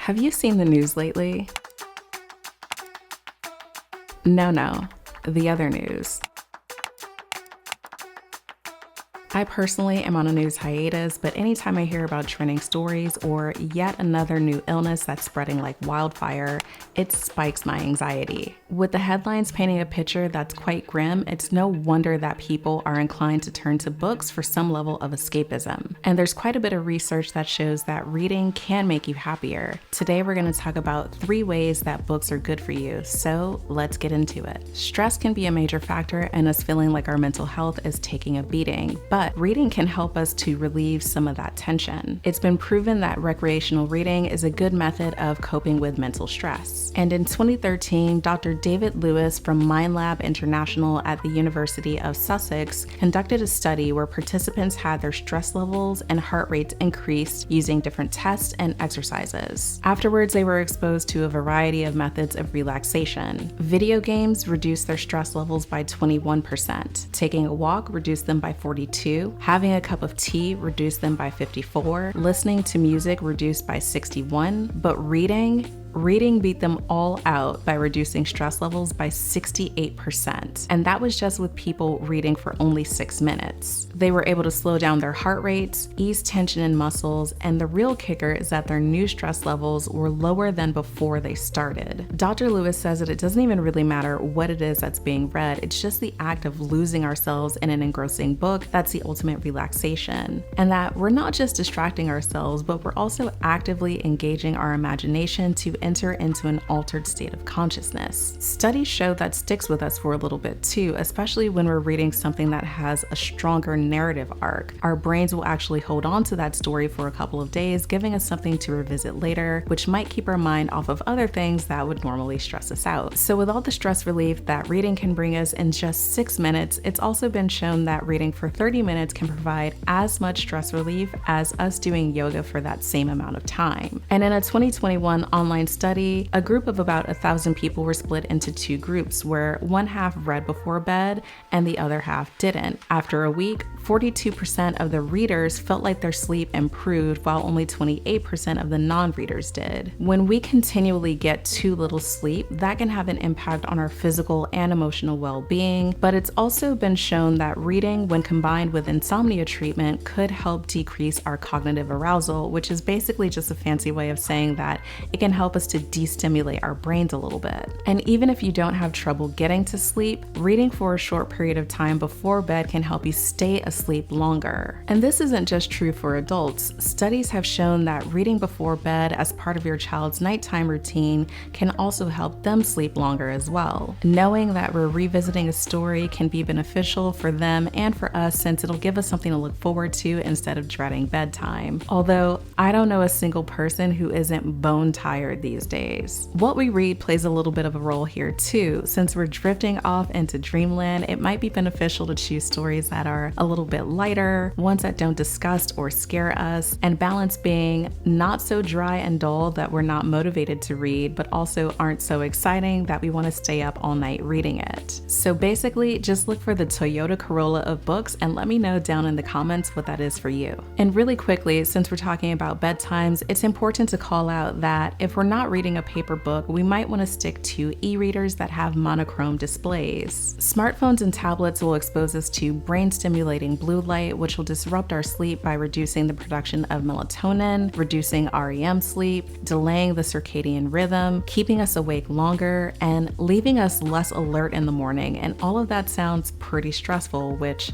Have you seen the news lately? No, the other news. I personally am on a news hiatus, but anytime I hear about trending stories or yet another new illness that's spreading like wildfire, it spikes my anxiety. With the headlines painting a picture that's quite grim, it's no wonder that people are inclined to turn to books for some level of escapism. And there's quite a bit of research that shows that reading can make you happier. Today we're going to talk about 3 ways that books are good for you, so let's get into it. Stress can be a major factor in us feeling like our mental health is taking a beating, but reading can help us to relieve some of that tension. It's been proven that recreational reading is a good method of coping with mental stress. And in 2013, Dr. David Lewis from MindLab International at the University of Sussex conducted a study where participants had their stress levels and heart rates increased using different tests and exercises. Afterwards, they were exposed to a variety of methods of relaxation. Video games reduced their stress levels by 21%. Taking a walk reduced them by 42%. Having a cup of tea reduced them by 54%. Listening to music reduced by 61%. But reading beat them all out by reducing stress levels by 68%. And that was just with people reading for only 6 minutes. They were able to slow down their heart rates, ease tension in muscles, and the real kicker is that their new stress levels were lower than before they started. Dr. Lewis says that it doesn't even really matter what it is that's being read, it's just the act of losing ourselves in an engrossing book that's the ultimate relaxation. And that we're not just distracting ourselves, but we're also actively engaging our imagination to enter into an altered state of consciousness. Studies show that sticks with us for a little bit too, especially when we're reading something that has a stronger narrative arc. Our brains will actually hold on to that story for a couple of days, giving us something to revisit later, which might keep our mind off of other things that would normally stress us out. So with all the stress relief that reading can bring us in just 6 minutes, it's also been shown that reading for 30 minutes can provide as much stress relief as us doing yoga for that same amount of time. And in a 2021 online study, a group of about 1,000 people were split into 2 groups where one half read before bed and the other half didn't. After a week, 42% of the readers felt like their sleep improved while only 28% of the non-readers did. When we continually get too little sleep, that can have an impact on our physical and emotional well-being, but it's also been shown that reading, when combined with insomnia treatment, could help decrease our cognitive arousal, which is basically just a fancy way of saying that it can help us to de-stimulate our brains a little bit. And even if you don't have trouble getting to sleep, reading for a short period of time before bed can help you stay asleep longer. And this isn't just true for adults. Studies have shown that reading before bed as part of your child's nighttime routine can also help them sleep longer as well. Knowing that we're revisiting a story can be beneficial for them and for us, since it'll give us something to look forward to instead of dreading bedtime. Although I don't know a single person who isn't bone tired these days. What we read plays a little bit of a role here too. Since we're drifting off into dreamland, it might be beneficial to choose stories that are a little bit lighter, ones that don't disgust or scare us, and balance being not so dry and dull that we're not motivated to read, but also aren't so exciting that we want to stay up all night reading it. So basically, just look for the Toyota Corolla of books and let me know down in the comments what that is for you. And really quickly, since we're talking about bedtimes, it's important to call out that if we're not reading a paper book, we might want to stick to e-readers that have monochrome displays. Smartphones and tablets will expose us to brain-stimulating blue light, which will disrupt our sleep by reducing the production of melatonin, reducing REM sleep, delaying the circadian rhythm, keeping us awake longer, and leaving us less alert in the morning. And all of that sounds pretty stressful, which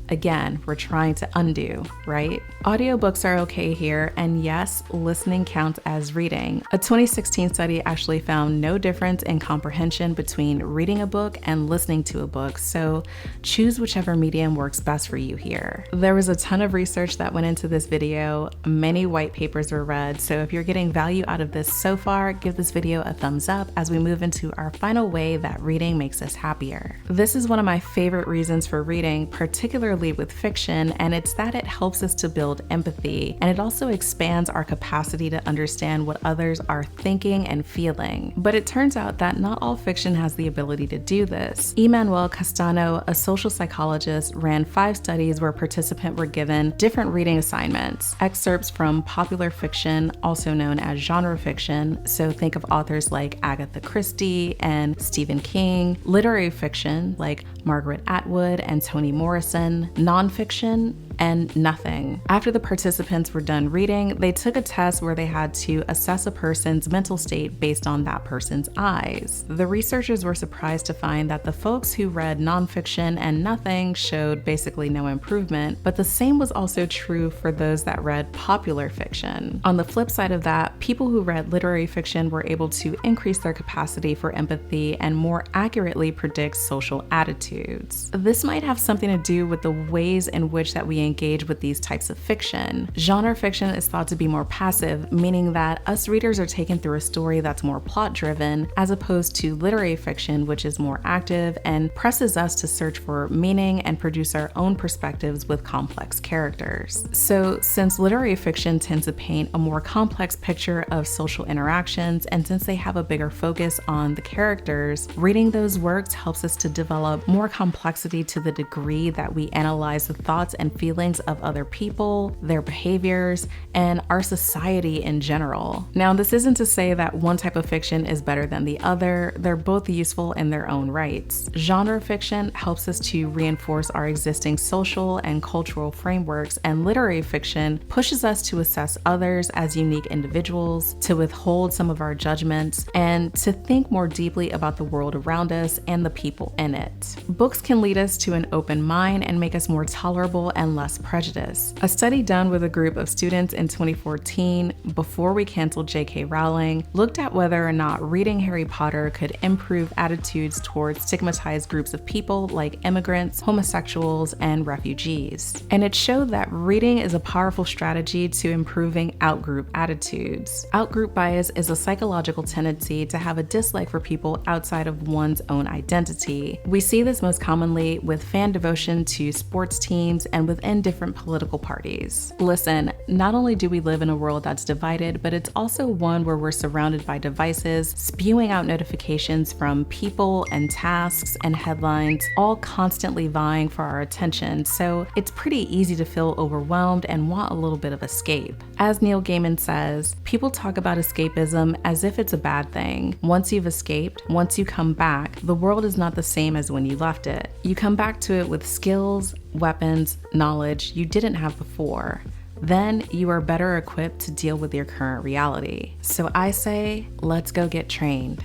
again, we're trying to undo, right? Audiobooks are okay here, and yes, listening counts as reading. A 2016 study actually found no difference in comprehension between reading a book and listening to a book, so choose whichever medium works best for you here. There was a ton of research that went into this video. Many white papers were read, so if you're getting value out of this so far, give this video a thumbs up as we move into our final way that reading makes us happier. This is one of my favorite reasons for reading, particularly particularly with fiction, and it's that it helps us to build empathy, and it also expands our capacity to understand what others are thinking and feeling. But it turns out that not all fiction has the ability to do this. Emmanuel Castano, a social psychologist, ran 5 studies where participants were given different reading assignments. Excerpts from popular fiction, also known as genre fiction, so think of authors like Agatha Christie and Stephen King, literary fiction like Margaret Atwood and Toni Morrison, nonfiction, and nothing. After the participants were done reading, they took a test where they had to assess a person's mental state based on that person's eyes. The researchers were surprised to find that the folks who read nonfiction and nothing showed basically no improvement, but the same was also true for those that read popular fiction. On the flip side of that, people who read literary fiction were able to increase their capacity for empathy and more accurately predict social attitudes. This might have something to do with the ways in which that we engage with these types of fiction. Genre fiction is thought to be more passive, meaning that us readers are taken through a story that's more plot-driven, as opposed to literary fiction, which is more active and presses us to search for meaning and produce our own perspectives with complex characters. So, since literary fiction tends to paint a more complex picture of social interactions, and since they have a bigger focus on the characters, reading those works helps us to develop more complexity to the degree that we analyze the thoughts and feelings of other people, their behaviors, and our society in general. Now, this isn't to say that one type of fiction is better than the other. They're both useful in their own rights. Genre fiction helps us to reinforce our existing social and cultural frameworks, and literary fiction pushes us to assess others as unique individuals, to withhold some of our judgments, and to think more deeply about the world around us and the people in it. Books can lead us to an open mind and make us more tolerable and less prejudice. A study done with a group of students in 2014, before we canceled J.K. Rowling, looked at whether or not reading Harry Potter could improve attitudes towards stigmatized groups of people like immigrants, homosexuals, and refugees. And it showed that reading is a powerful strategy to improving outgroup attitudes. Outgroup bias is a psychological tendency to have a dislike for people outside of one's own identity. We see this most commonly with fan devotion to sports teams and within different political parties. Listen, not only do we live in a world that's divided, but it's also one where we're surrounded by devices, spewing out notifications from people and tasks and headlines, all constantly vying for our attention, so it's pretty easy to feel overwhelmed and want a little bit of escape. As Neil Gaiman says, people talk about escapism as if it's a bad thing. Once you've escaped, once you come back, the world is not the same as when you left it. You come back to it with skills, weapons, knowledge you didn't have before. Then you are better equipped to deal with your current reality. So I say, let's go get trained.